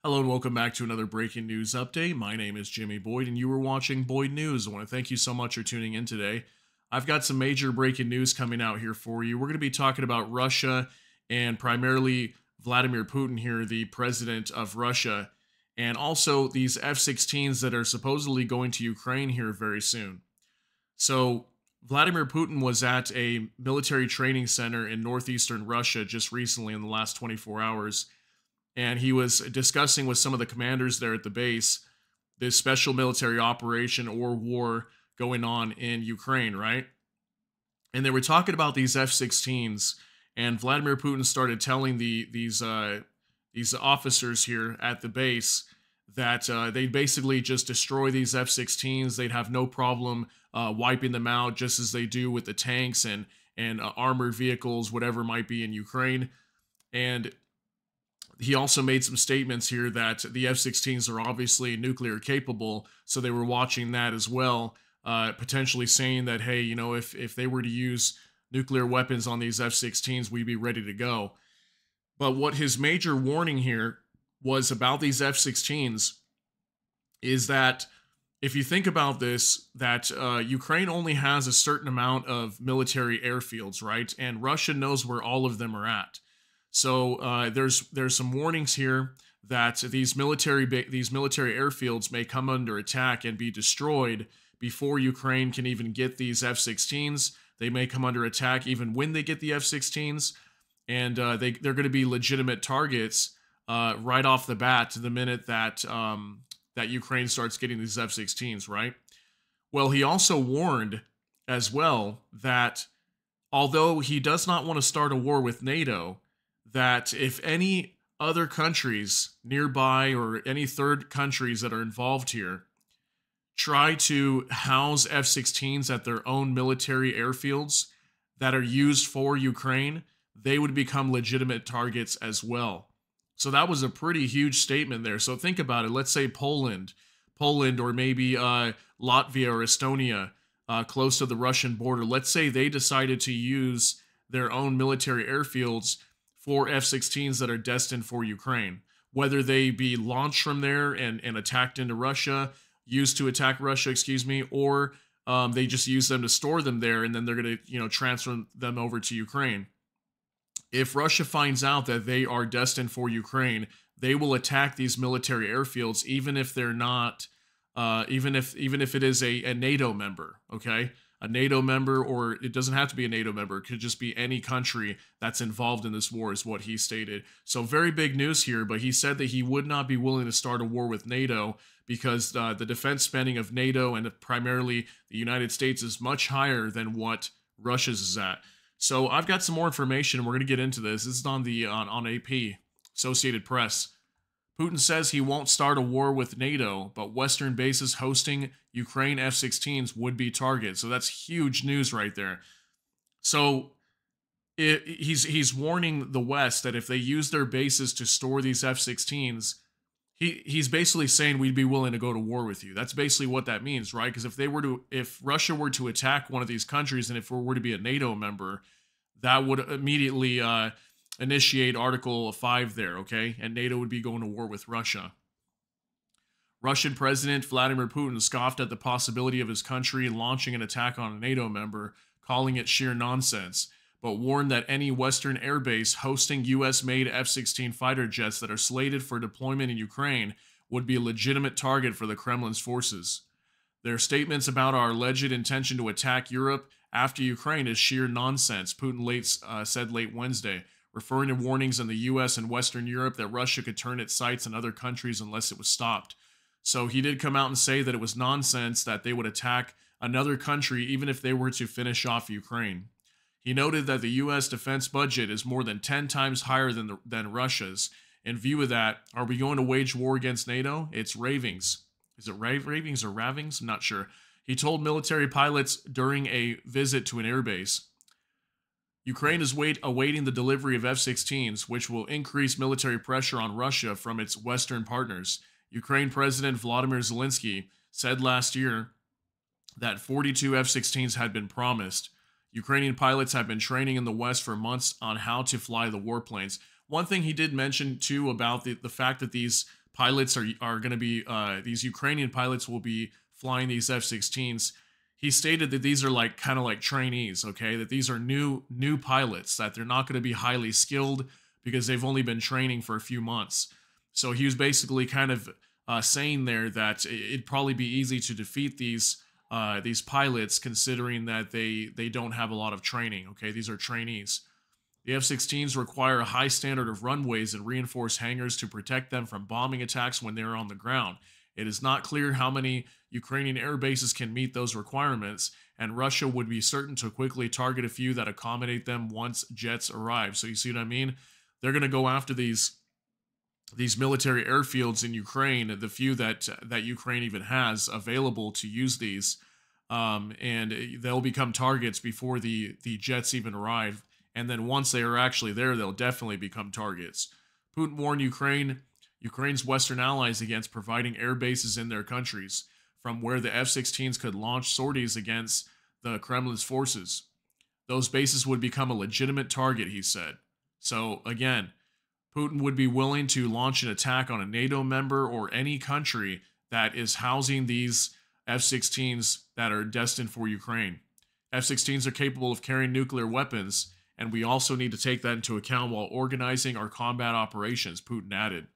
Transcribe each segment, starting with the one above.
Hello and welcome back to another breaking news update. My name is Jimmy Boyd and you were watching Boyd News. I want to thank you so much for tuning in today. I've got some major breaking news coming out here for you. We're going to be talking about Russia and primarily Vladimir Putin here, the president of Russia, and also these F-16s that are supposedly going to Ukraine here very soon. So, Vladimir Putin was at a military training center in northeastern Russia just recently in the last 24 hours, and he was discussing with some of the commanders there at the base this special military operation or war going on in Ukraine, right? And they were talking about these F-16s, and Vladimir Putin started telling these officers here at the base that they'd basically just destroy these F-16s. They'd have no problem wiping them out, just as they do with the tanks and armored vehicles, whatever might be in Ukraine. And he also made some statements here that the F-16s are obviously nuclear capable, so they were watching that as well, potentially saying that, hey, you know, if they were to use nuclear weapons on these F-16s, we'd be ready to go. But what his major warning here was about these F-16s is that if you think about this, that Ukraine only has a certain amount of military airfields, right? And Russia knows where all of them are at. So there's some warnings here that these military airfields may come under attack and be destroyed before Ukraine can even get these F-16s. They may come under attack even when they get the F-16s, and they're going to be legitimate targets right off the bat the minute that that Ukraine starts getting these F-16s, right? Well, he also warned as well that although he does not want to start a war with NATO, that if any other countries nearby or any third countries that are involved here try to house F-16s at their own military airfields that are used for Ukraine, they would become legitimate targets as well. So that was a pretty huge statement there. So think about it. Let's say Poland, or maybe Latvia or Estonia, close to the Russian border. Let's say they decided to use their own military airfields for F-16s that are destined for Ukraine, whether they be launched from there and attacked into Russia, used to attack Russia, excuse me, or they just use them to store them there and then they're going to, transfer them over to Ukraine. If Russia finds out that they are destined for Ukraine, they will attack these military airfields, even if they're not, even if it is a NATO member, okay? A NATO member, or it doesn't have to be a NATO member. It could just be any country that's involved in this war, is what he stated. So very big news here, but he said that he would not be willing to start a war with NATO because the defense spending of NATO and primarily the United States is much higher than what Russia's is at. So I've got some more information. We're going to get into this. This is on the on AP, Associated Press. Putin says he won't start a war with NATO, but Western bases hosting Ukraine F-16s would be targets. So that's huge news right there. So he's warning the West that if they use their bases to store these F-16s, he's basically saying we'd be willing to go to war with you. That's basically what that means, right? Because if Russia were to attack one of these countries, and if it were to be a NATO member, that would immediately initiate Article 5 there, okay? And NATO would be going to war with Russia. Russian President Vladimir Putin scoffed at the possibility of his country launching an attack on a NATO member, calling it sheer nonsense, but warned that any Western airbase hosting U.S.-made F-16 fighter jets that are slated for deployment in Ukraine would be a legitimate target for the Kremlin's forces. Their statements about our alleged intention to attack Europe after Ukraine is sheer nonsense, Putin said late Wednesday, referring to warnings in the U.S. and Western Europe that Russia could turn its sights on other countries unless it was stopped. So he did come out and say that it was nonsense that they would attack another country even if they were to finish off Ukraine. He noted that the U.S. defense budget is more than 10 times higher than Russia's. In view of that, are we going to wage war against NATO? It's ravings. Is it ravings or ravings? I'm not sure. He told military pilots during a visit to an airbase. Ukraine is awaiting the delivery of F-16s, which will increase military pressure on Russia from its Western partners. Ukraine President Volodymyr Zelensky said last year that 42 F-16s had been promised. Ukrainian pilots have been training in the West for months on how to fly the warplanes. One thing he did mention, too, about the fact that these pilots are going to be these Ukrainian pilots will be flying these F-16s. He stated that these are like kind of like trainees, okay? That these are new pilots, that they're not going to be highly skilled because they've only been training for a few months. So he was basically kind of saying there that it'd probably be easy to defeat these pilots, considering that they don't have a lot of training. Okay, these are trainees. The F-16s require a high standard of runways and reinforced hangars to protect them from bombing attacks when they're on the ground. It is not clear how many Ukrainian air bases can meet those requirements, and Russia would be certain to quickly target a few that accommodate them once jets arrive. So you see what I mean? They're going to go after these military airfields in Ukraine, the few that Ukraine even has available to use these, and they'll become targets before the jets even arrive. And then once they are actually there, they'll definitely become targets. Putin warned Ukraine's Western allies against providing air bases in their countries, from where the F-16s could launch sorties against the Kremlin's forces. Those bases would become a legitimate target, he said. So again, Putin would be willing to launch an attack on a NATO member or any country that is housing these F-16s that are destined for Ukraine. F-16s are capable of carrying nuclear weapons, and we also need to take that into account while organizing our combat operations, Putin added.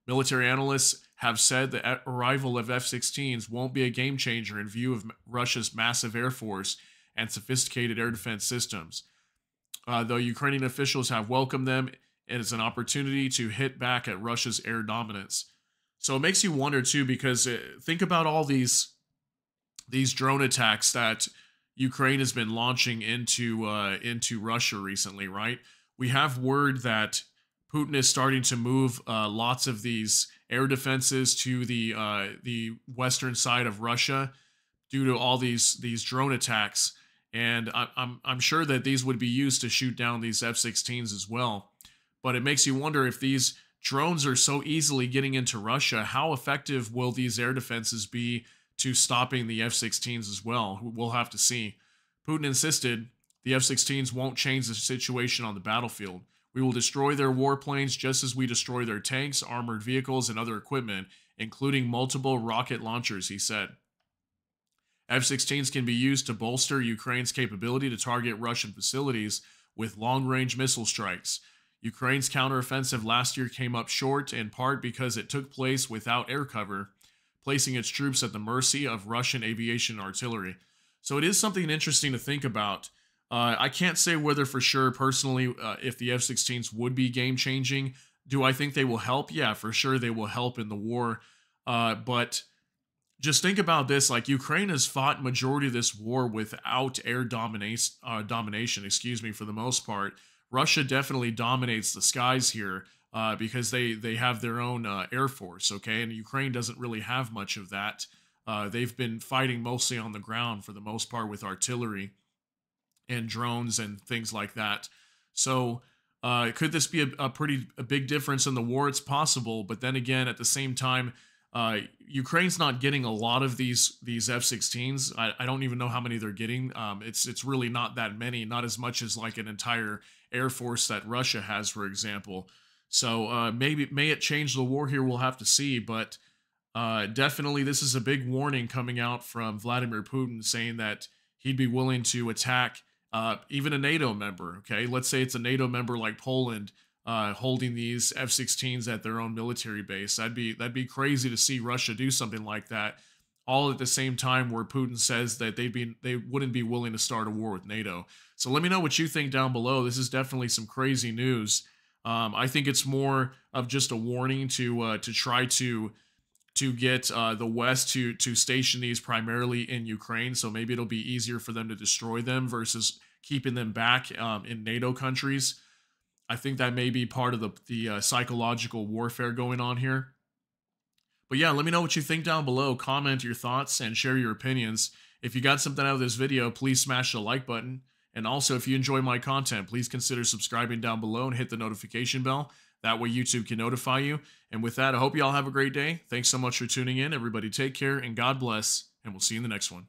Military analysts have said the arrival of F-16s won't be a game changer in view of Russia's massive air force and sophisticated air defense systems. Though Ukrainian officials have welcomed them, it is an opportunity to hit back at Russia's air dominance. So it makes you wonder too, because think about all these drone attacks that Ukraine has been launching into Russia recently, right? We have word that Putin is starting to move lots of these air defenses to the western side of Russia due to all these drone attacks, and I'm sure that these would be used to shoot down these F-16s as well. But it makes you wonder, if these drones are so easily getting into Russia, how effective will these air defenses be to stopping the F-16s as well? We'll have to see. Putin insisted the F-16s won't change the situation on the battlefield. We will destroy their warplanes just as we destroy their tanks, armored vehicles, and other equipment, including multiple rocket launchers, he said. F-16s can be used to bolster Ukraine's capability to target Russian facilities with long-range missile strikes. Ukraine's counteroffensive last year came up short, in part because it took place without air cover, placing its troops at the mercy of Russian aviation artillery. So it is something interesting to think about. I can't say whether for sure, personally, if the F-16s would be game-changing. Do I think they will help? Yeah, for sure they will help in the war. But just think about this, like Ukraine has fought majority of this war without air domination, for the most part. Russia definitely dominates the skies here because they have their own air force, okay? And Ukraine doesn't really have much of that. They've been fighting mostly on the ground for the most part with artillery and drones and things like that. So could this be a big difference in the war? It's possible, but then again, at the same time, Ukraine's not getting a lot of these F-16s. I don't even know how many they're getting. It's really not that many, not as much as like an entire air force that Russia has, for example. So may it change the war here? We'll have to see. But definitely, this is a big warning coming out from Vladimir Putin, saying that he'd be willing to attack even a NATO member. Okay, let's say it's a NATO member like Poland. Holding these F-16s at their own military base. That'd be crazy to see Russia do something like that, all at the same time where Putin says that they wouldn't be willing to start a war with NATO. So let me know what you think down below. This is definitely some crazy news. I think it's more of just a warning to try to get the West to station these primarily in Ukraine. So maybe it'll be easier for them to destroy them versus keeping them back in NATO countries. I think that may be part of the psychological warfare going on here. But yeah, let me know what you think down below. Comment your thoughts and share your opinions. If you got something out of this video, please smash the like button. And also, if you enjoy my content, please consider subscribing down below and hit the notification bell. That way YouTube can notify you. And with that, I hope you all have a great day. Thanks so much for tuning in. Everybody take care and God bless. And we'll see you in the next one.